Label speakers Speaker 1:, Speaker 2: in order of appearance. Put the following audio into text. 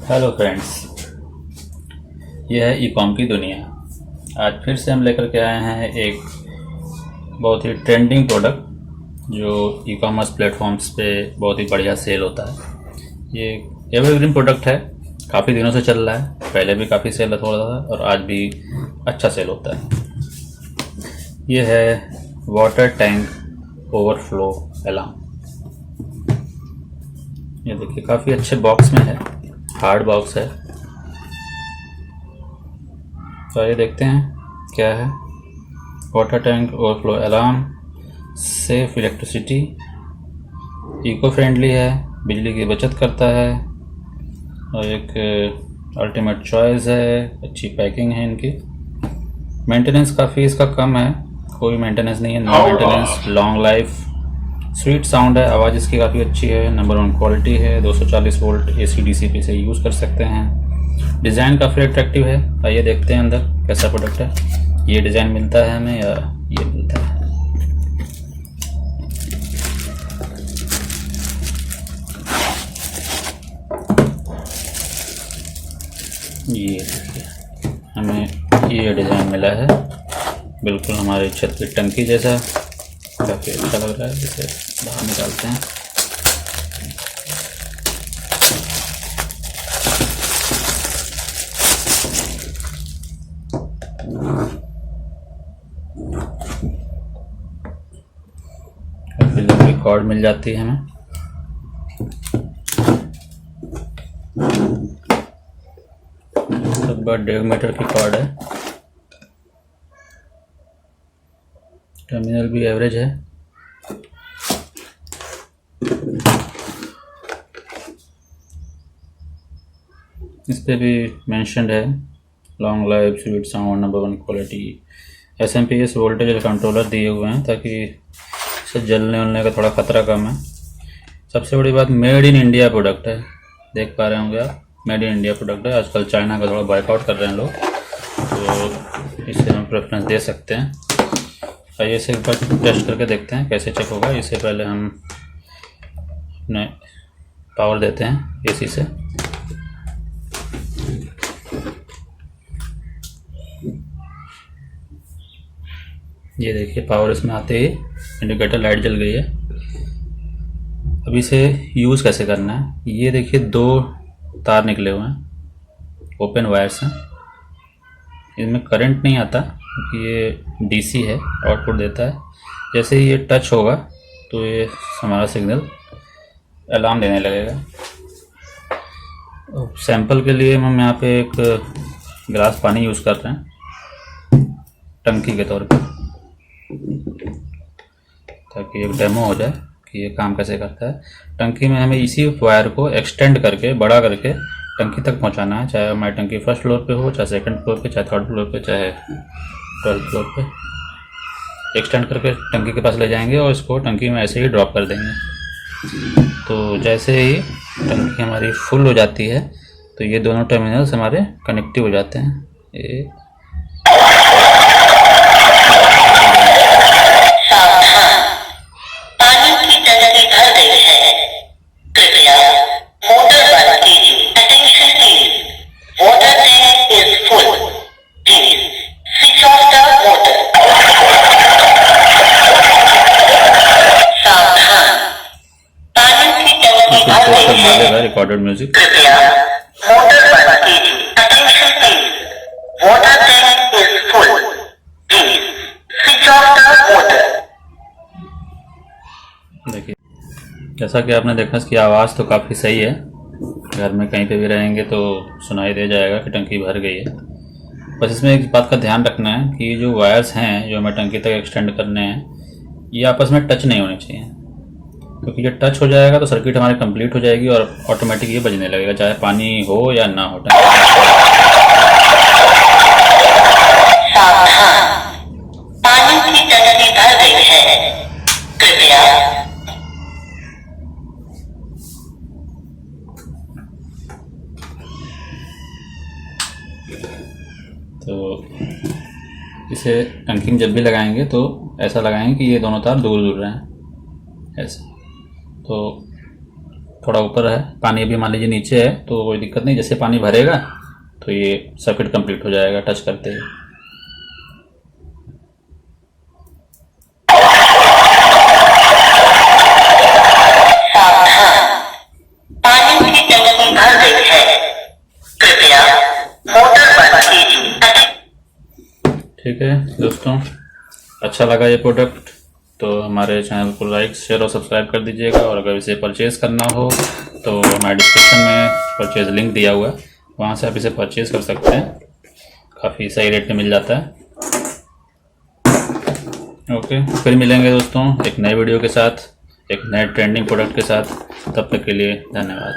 Speaker 1: Hello friends, यह है e-com की दुनिया। आज फिर से हम लेकर के आए हैं एक बहुत ही ट्रेंडिंग प्रोडक्ट जो ई कॉमर्स प्लेटफॉर्म्स पे बहुत ही बढ़िया सेल होता है। ये एवरग्रीन प्रोडक्ट है, काफ़ी दिनों से चल रहा है। पहले भी काफ़ी सेल हो रहा था और आज भी अच्छा सेल होता है। ये है वाटर टैंक ओवरफ्लो अलार्म। ये देखिए काफ़ी अच्छे बॉक्स में है, हार्ड बॉक्स है। तो ये देखते हैं क्या है। Water tank overflow alarm, safe electricity, eco friendly है, बिजली की बचत करता है और एक अल्टीमेट चॉइस है। अच्छी पैकिंग है इनकी। मेंटेनेंस काफ़ी इसका कम है, कोई मेंटेनेंस नहीं है, no maintenance, long life, sweet sound है, आवाज़ इसकी काफ़ी अच्छी है, नंबर 1 क्वालिटी है, 240 वोल्ट AC DC पे से यूज़ कर सकते हैं। डिज़ाइन काफ़ी अट्रैक्टिव है। आइए देखते हैं अंदर कैसा प्रोडक्ट है। ये डिज़ाइन मिलता है हमें या ये मिलता है। ये देखिए हमें ये डिज़ाइन मिला है, बिल्कुल हमारी छत की टंकी जैसा। काफ़ी अच्छा लग रहा है। इसे बाहर निकालते हैं। काफ़ी लंबी कॉर्ड मिल जाती है हमें। लगभग 1.5 मीटर की कॉर्ड है। टर्मिनल भी एवरेज है। इस पे भी मेंशन्ड है long life, sweet sound, number 1 quality, SMPS voltage controller दिए हुए हैं ताकि इसे जलने उलने का थोड़ा ख़तरा कम है। सबसे बड़ी बात, मेड इन इंडिया प्रोडक्ट है। देख पा रहे होंगे आप, मेड इन इंडिया प्रोडक्ट है। आजकल चाइना का थोड़ा बॉयकआउट कर रहे हैं लोग, तो इसे हम प्रेफरेंस दे सकते हैं। आइए इसे एक बार टेस्ट करके देखते हैं कैसे चेक होगा। इससे पहले हम अपने पावर देते हैं AC से। ये देखिए पावर इसमें आते ही इंडिकेटर लाइट जल गई है। अब इसे यूज़ कैसे करना है, ये देखिए 2 तार निकले हुए हैं, ओपन वायर्स हैं। इनमें करंट नहीं आता क्योंकि ये DC है, आउटपुट देता है। जैसे ही ये टच होगा तो ये हमारा सिग्नल अलार्म देने लगेगा। सैंपल के लिए हम यहाँ पे एक गिलास पानी यूज़ कर रहे हैं टंकी के तौर पे, ताकि एक डेमो हो जाए कि ये काम कैसे करता है। टंकी में हमें इसी वायर को एक्सटेंड करके, बड़ा करके टंकी तक पहुंचाना है। चाहे हमारी टंकी फर्स्ट फ्लोर पे हो, चाहे सेकंड फ्लोर पे, चाहे थर्ड फ्लोर पे, चाहे 12th फ्लोर पे। एक्सटेंड करके टंकी के पास ले जाएंगे और इसको टंकी में ऐसे ही ड्रॉप कर देंगे। तो जैसे ही टंकी हमारी फुल हो जाती है तो ये दोनों टर्मिनल्स हमारे कनेक्टिव हो जाते हैं। ये रिकॉर्डेड म्यूजिक। देखिए जैसा कि आपने देखा, इसकी आवाज़ तो काफ़ी सही है। घर में कहीं पे भी रहेंगे तो सुनाई दे जाएगा कि टंकी भर गई है। बस इसमें एक बात का ध्यान रखना है कि जो वायर्स हैं जो हमें टंकी तक एक्सटेंड करने हैं, ये आपस में टच नहीं होने चाहिए, क्योंकि ये टच हो जाएगा तो सर्किट हमारी कंप्लीट हो जाएगी और ऑटोमेटिक ये बजने लगेगा, चाहे पानी हो या ना हो। पानी की टंकी भर गई है, कृपया। तो इसे टंकी में जब भी लगाएंगे तो ऐसा लगाएंगे कि ये दोनों तार दूर दूर रहें, ऐसे। तो थोड़ा ऊपर है, पानी अभी मान लीजिए नीचे है तो कोई दिक्कत नहीं, जैसे पानी भरेगा तो ये सर्किट कंप्लीट हो जाएगा टच करते ही।
Speaker 2: पानी की टंकी भर गई है, कृपया मोटर बंद कीजिए।
Speaker 1: ठीक है दोस्तों, अच्छा लगा ये प्रोडक्ट तो हमारे चैनल को लाइक शेयर और सब्सक्राइब कर दीजिएगा। और अगर इसे परचेज़ करना हो तो हमारे डिस्क्रिप्शन में परचेज़ लिंक दिया हुआ है, वहाँ से आप इसे परचेज़ कर सकते हैं, काफ़ी सही रेट में मिल जाता है। ओके, फिर मिलेंगे दोस्तों एक नए वीडियो के साथ, एक नए ट्रेंडिंग प्रोडक्ट के साथ। तब तक के लिए धन्यवाद।